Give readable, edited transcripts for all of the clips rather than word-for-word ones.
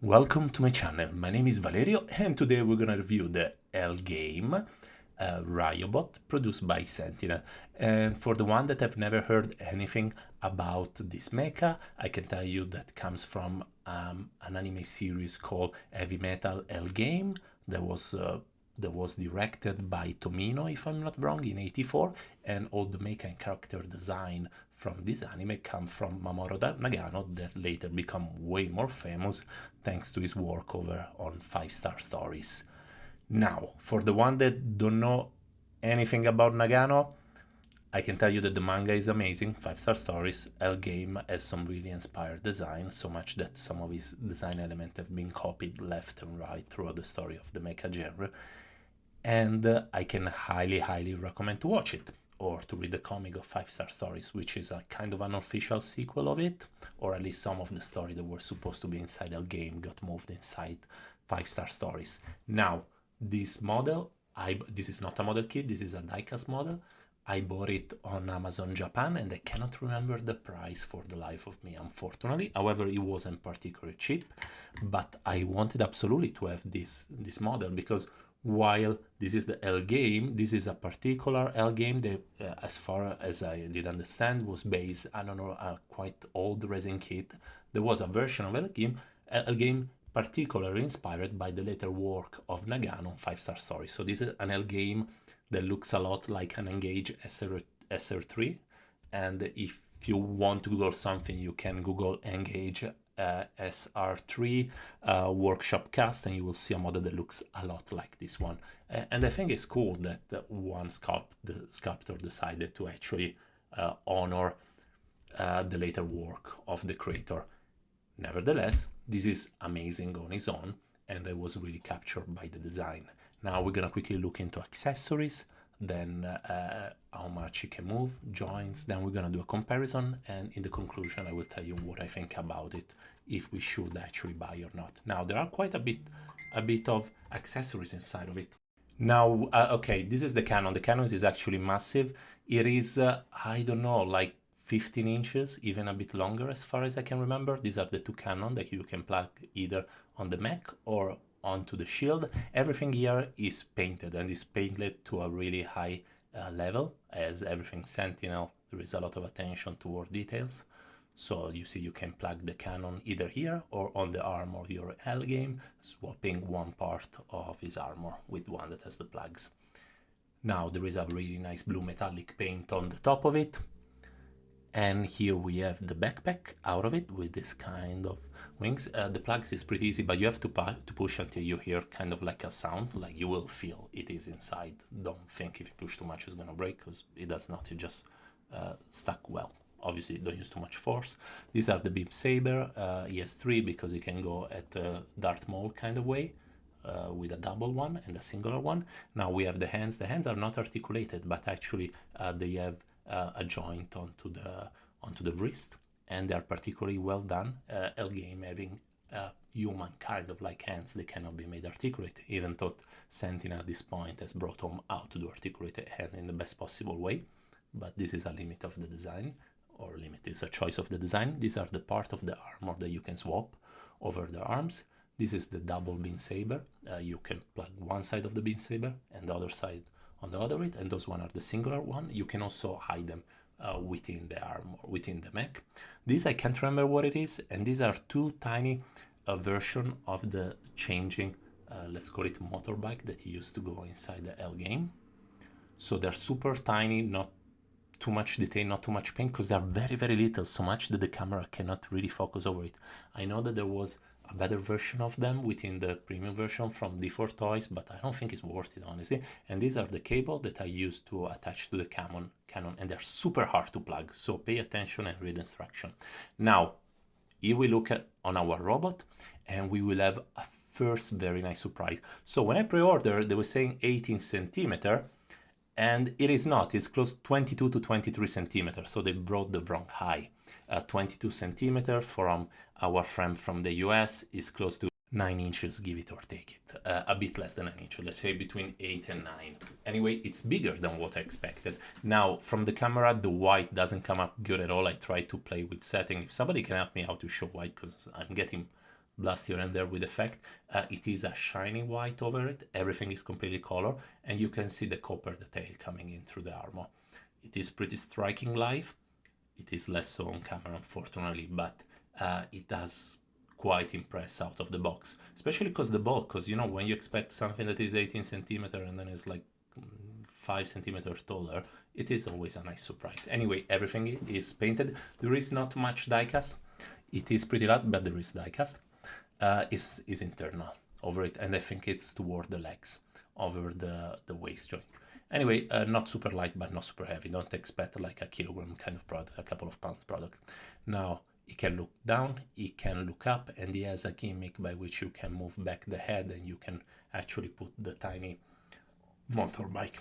Welcome to my channel. My name is Valerio and today we're gonna review the L-Gaim Riobot produced by Sentinel. And for the one that have never heard anything about this mecha, I can tell you that comes from an anime series called Heavy Metal L-Gaim that was directed by Tomino, if I'm not wrong, in '84, and all the mecha and character design from this anime come from Mamoru Nagano, that later become way more famous thanks to his work over on 5-Star Stories. Now, for the one that don't know anything about Nagano, I can tell you that the manga is amazing, 5-Star Stories. L-Gaim has some really inspired design, so much that some of his design elements have been copied left and right throughout the story of the mecha genre. And I can highly recommend to watch it or to read the comic of 5-Star Stories, which is a kind of an unofficial sequel of it, or at least some of the story that were supposed to be inside L-Gaim got moved inside 5-Star Stories. Now, this model, this is not a model kit, this is a diecast model. I bought it on Amazon Japan and I cannot remember the price for the life of me, unfortunately. However, it wasn't particularly cheap, but I wanted absolutely to have this model because while this is the L-Gaim, this is a particular L-Gaim that, as far as I did understand, was based, I don't know, a quite old resin kit. There was a version of L-Gaim particularly inspired by the later work of Nagano on 5-Star Stories. So this is an L-Gaim that looks a lot like an Engage SR3. And if you want to Google something, you can Google Engage SR3 workshop cast and you will see a model that looks a lot like this one. And I think it's cool that one sculptor decided to actually honor the later work of the creator. Nevertheless, this is amazing on its own and I was really captured by the design. Now we're gonna quickly look into accessories, then how much it can move, joints, then we're gonna do a comparison, and in the conclusion I will tell you what I think about it, if we should actually buy or not. Now there are quite a bit of accessories inside of it. Now, okay, this is the cannon. The cannon is actually massive. It is, I don't know, like 15 inches, even a bit longer as far as I can remember. These are the two cannons that you can plug either on the mech or onto the shield. Everything here is painted and is painted to a really high level. As everything Sentinel, there is a lot of attention toward details. So you see you can plug the cannon either here or on the arm of your L-Gaim, swapping one part of his armor with one that has the plugs. Now there is a really nice blue metallic paint on the top of it. And here we have the backpack out of it with this kind of wings. The plugs is pretty easy, but you have to push until you hear kind of like a sound, like you will feel it is inside. Don't think if you push too much it's gonna break, because it does not, it just stuck well. Obviously don't use too much force. These are the Beam Saber ES3 because it can go at a Darth Maul kind of way. With a double one and a singular one. Now we have the hands. The hands are not articulated, but actually they have a joint onto the wrist, and they are particularly well done. L-Gaim having human kind of like hands, they cannot be made articulate, even though Sentinel at this point has brought home how to do articulated hand in the best possible way. But this is a limit of the design, or limit is a choice of the design. These are the part of the armor that you can swap over the arms. This is the double beam saber. You can plug one side of the beam saber and the other side on the other end, and those one are the singular one. You can also hide them within the armor, within the mech. This I can't remember what it is, and these are two tiny version of the changing, let's call it motorbike that used to go inside the L-Gaim. So they're super tiny, not too much detail, not too much paint, because they're very little, so much that the camera cannot really focus over it. I know that there was a better version of them within the premium version from D4 Toys, but I don't think it's worth it, honestly. And these are the cable that I use to attach to the cannon, and they're super hard to plug, so pay attention and read instruction. Now, here we look at on our robot, and we will have a first very nice surprise. So when I pre-ordered, they were saying 18 centimeter, and it is not. It's close to 22 to 23 centimeters, so they brought the wrong high. 22 centimeter from our friend from the US is close to 9 inches, give it or take it. A bit less than 9 inches, let's say between 8 and 9. Anyway, it's bigger than what I expected. Now, from the camera, the white doesn't come up good at all. I tried to play with setting. If somebody can help me how to show white, because I'm getting blast here and there with effect. It is a shiny white over it, everything is completely color, and you can see the copper detail coming in through the armor. It is pretty striking live. It is less so on camera, unfortunately, but it does quite impress out of the box, especially because the bulk, because you know, when you expect something that is 18 centimeter and then is like 5 centimeters taller, it is always a nice surprise. Anyway, everything is painted. There is not much diecast. It is pretty light, but there is diecast. Is internal over it, and I think it's toward the legs over the waist joint. Anyway, not super light, but not super heavy. Don't expect like a kilogram kind of product, a couple of pounds product. Now, it can look down, it can look up, and it has a gimmick by which you can move back the head and you can actually put the tiny motorbike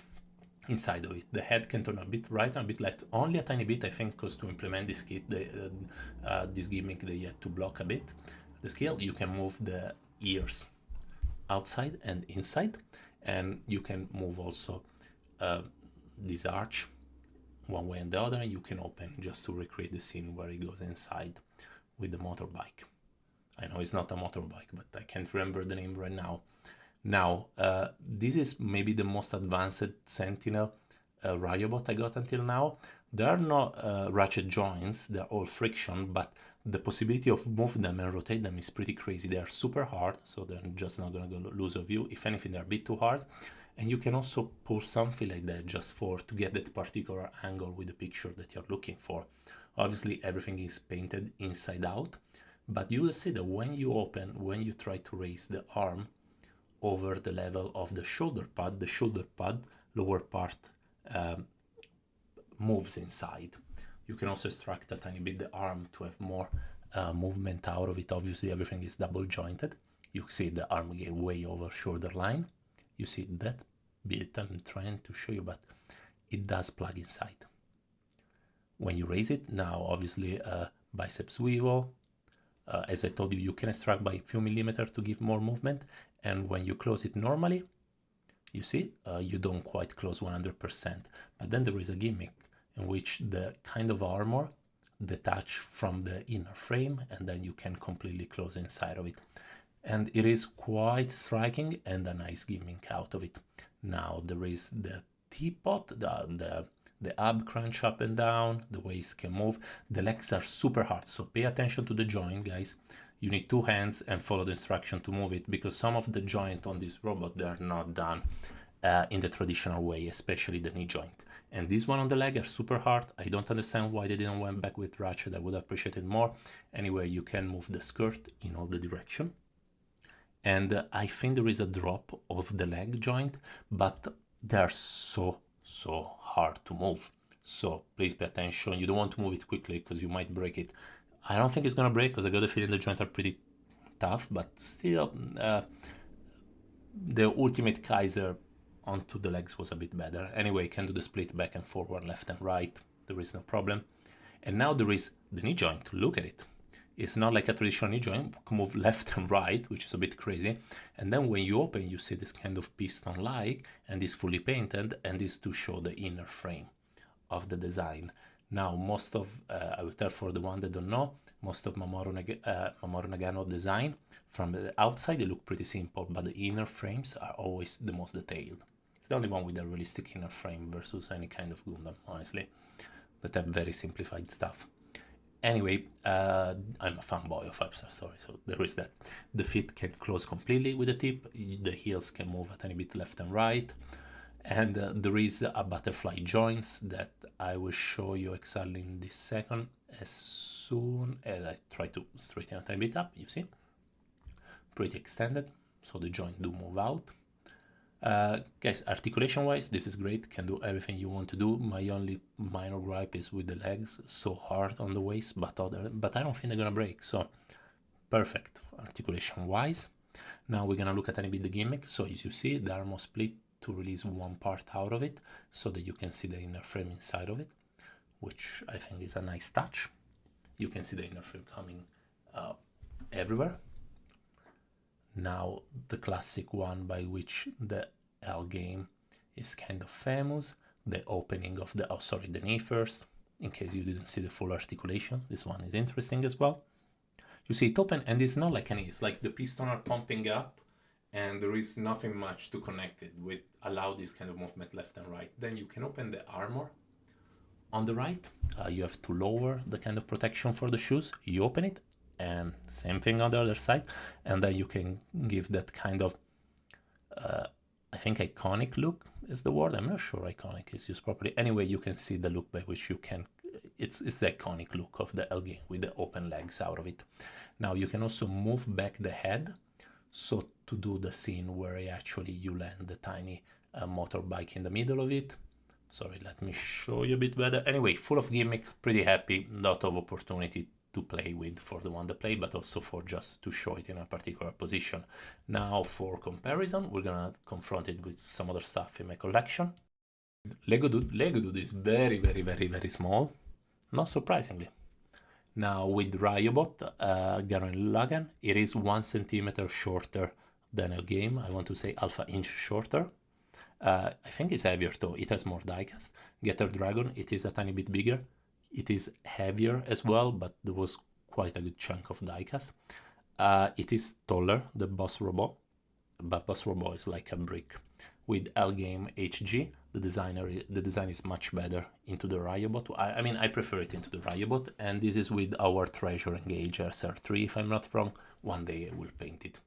inside of it. The head can turn a bit right and a bit left, only a tiny bit, I think, because to implement this kit, this gimmick, they had to block a bit the scale. You can move the ears outside and inside, and you can move also this arch one way and the other, and you can open just to recreate the scene where it goes inside with the motorbike. I know it's not a motorbike, but I can't remember the name right now. Now, this is maybe the most advanced Sentinel Riobot I got until now. There are no ratchet joints, they're all friction, but the possibility of move them and rotate them is pretty crazy. They are super hard, so they're just not gonna go lose of you. If anything, they're a bit too hard. And you can also pull something like that just to get that particular angle with the picture that you're looking for. Obviously, everything is painted inside out, but you will see that when you try to raise the arm over the level of the shoulder pad lower part moves inside. You can also extract a tiny bit the arm to have more movement out of it. Obviously, everything is double jointed. You see the arm get way over shoulder line. You see that bit I'm trying to show you, but it does plug inside. When you raise it, now obviously bicep swivel. As I told you, you can extract by a few millimeters to give more movement. And when you close it normally, you see, you don't quite close 100%. But then there is a gimmick in which the kind of armor detach from the inner frame, and then you can completely close inside of it. And it is quite striking and a nice gimmick out of it. Now there is the teapot, the ab crunch up and down, the waist can move. The legs are super hard, so pay attention to the joint, guys. You need 2 hands and follow the instruction to move it, because some of the joint on this robot, they are not done in the traditional way, especially the knee joint. And this one on the leg are super hard. I don't understand why they didn't went back with ratchet. I would appreciate it more. Anyway, you can move the skirt in all the direction. And I think there is a drop of the leg joint, but they're so hard to move. So please pay attention. You don't want to move it quickly because you might break it. I don't think it's gonna break because I got the feeling the joints are pretty tough, but still the Ultimate Kaiser onto the legs was a bit better. Anyway, you can do the split back and forward, left and right. There is no problem. And now there is the knee joint. Look at it. It's not like a traditional knee joint. You can move left and right, which is a bit crazy. And then when you open, you see this kind of piston-like, and it's fully painted, and is to show the inner frame of the design. Now, most of, I will tell for the one that don't know, most of Mamoru Nagano design, from the outside, they look pretty simple, but the inner frames are always the most detailed. It's the only one with a realistic inner frame versus any kind of Gundam, honestly, that have very simplified stuff. Anyway, I'm a fanboy of 5-star story, so there is that. The feet can close completely with the tip, the heels can move a tiny bit left and right, and there is a butterfly joints that I will show you exactly in this second, as soon as I try to straighten a tiny bit up. You see, pretty extended, so the joint do move out. Guys, articulation wise, this is great, can do everything you want to do. My only minor gripe is with the legs, so hard on the waist, but I don't think they're gonna break, so perfect articulation wise. Now we're gonna look at a bit the gimmick. So as you see, the arm was split to release one part out of it so that you can see the inner frame inside of it, which I think is a nice touch. You can see the inner frame coming everywhere. Now the classic one by which the L-Gaim is kind of famous, the opening of the, the knee first, in case you didn't see the full articulation. This one is interesting as well. You see it open and it's not like it's like the piston are pumping up and there is nothing much to connect it with, allow this kind of movement left and right. Then you can open the armor on the right. You have to lower the kind of protection for the shoes. You open it and same thing on the other side. And then you can give that kind of, I think iconic look is the word. I'm not sure iconic is used properly. Anyway, you can see the look by which you can, it's the iconic look of the L-Gaim with the open legs out of it. Now you can also move back the head. So to do the scene where actually you land the tiny motorbike in the middle of it. Sorry, let me show you a bit better. Anyway, full of gimmicks, pretty happy, lot of opportunity to play with for the one that play, but also for just to show it in a particular position. Now for comparison, we're gonna confront it with some other stuff in my collection. Lego Dude is very, very, very, very small, not surprisingly. Now with Riobot, Gurren Lagann, it is 1 centimeter shorter than L-Gaim. I want to say alpha inch shorter. I think it's heavier though, it has more diecast. Getter Dragon, it is a tiny bit bigger. It is heavier as well, but there was quite a good chunk of diecast. It is taller, the Boss Robot, but Boss Robot is like a brick. With L-Gaim HG, the design is much better into the Riobot. I mean, I prefer it into the Riobot, and this is with our Treasure Engage SR3, if I'm not wrong. One day I will paint it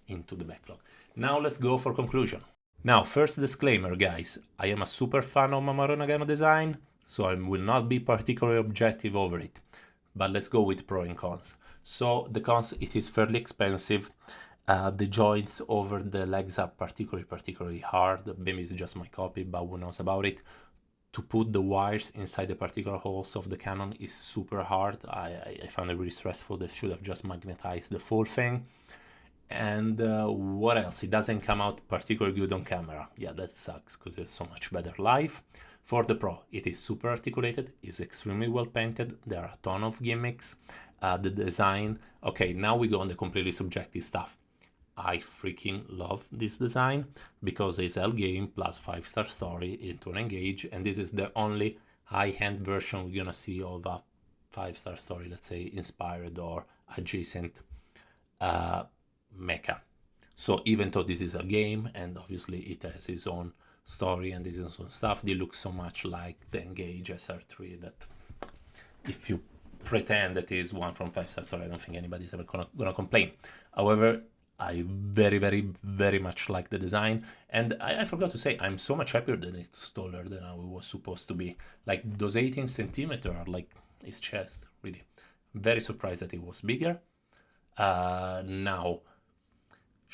into the backlog. Now let's go for conclusion. Now, first disclaimer, guys, I am a super fan of Mamoru Nagano design, so I will not be particularly objective over it. But let's go with pros and cons. So the cons, it is fairly expensive. The joints over the legs are particularly hard. The beam is just my copy, but who knows about it. To put the wires inside the particular holes of the cannon is super hard. I found it really stressful. They should have just magnetized the full thing. And what else? It doesn't come out particularly good on camera. Yeah, that sucks because it's so much better live. For the Pro, it is super articulated, is extremely well painted. There are a ton of gimmicks. The design, okay, now we go on the completely subjective stuff. I freaking love this design because it's L-Gaim plus 5-star story into an Engage, and this is the only high-end version we're gonna see of a 5-star story, let's say inspired or adjacent mecha. So even though this is a game and obviously it has its own story and its own stuff, they look so much like the Engage SR3 that if you pretend that is one from 5-star story, I don't think anybody's ever gonna complain. However, I very much like the design, and I forgot to say, I'm so much happier that it's taller than it was supposed to be. Like those 18 centimeters are like his chest, really. Very surprised that it was bigger. Now,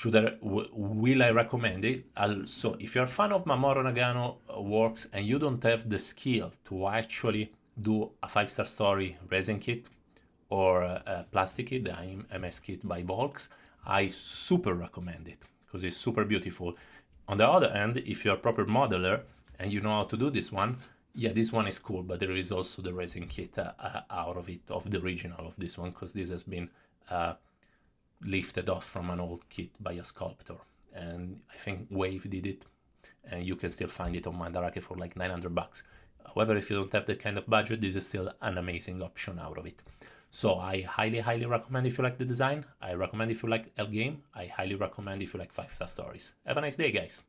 will I recommend it? So if you're a fan of Mamoru Nagano works and you don't have the skill to actually do a 5-star story resin kit or a plastic kit, the MS kit by Volks, I super recommend it because it's super beautiful. On the other hand, if you're a proper modeler and you know how to do this one, yeah, this one is cool, but there is also the resin kit out of it, of the original of this one, because this has been lifted off from an old kit by a sculptor. And I think Wave did it, and you can still find it on Mandarake for like 900 bucks. However, if you don't have that kind of budget, this is still an amazing option out of it. So I highly recommend if you like the design. I recommend if you like L-Gaim. I highly recommend if you like 5-star stories. Have a nice day, guys.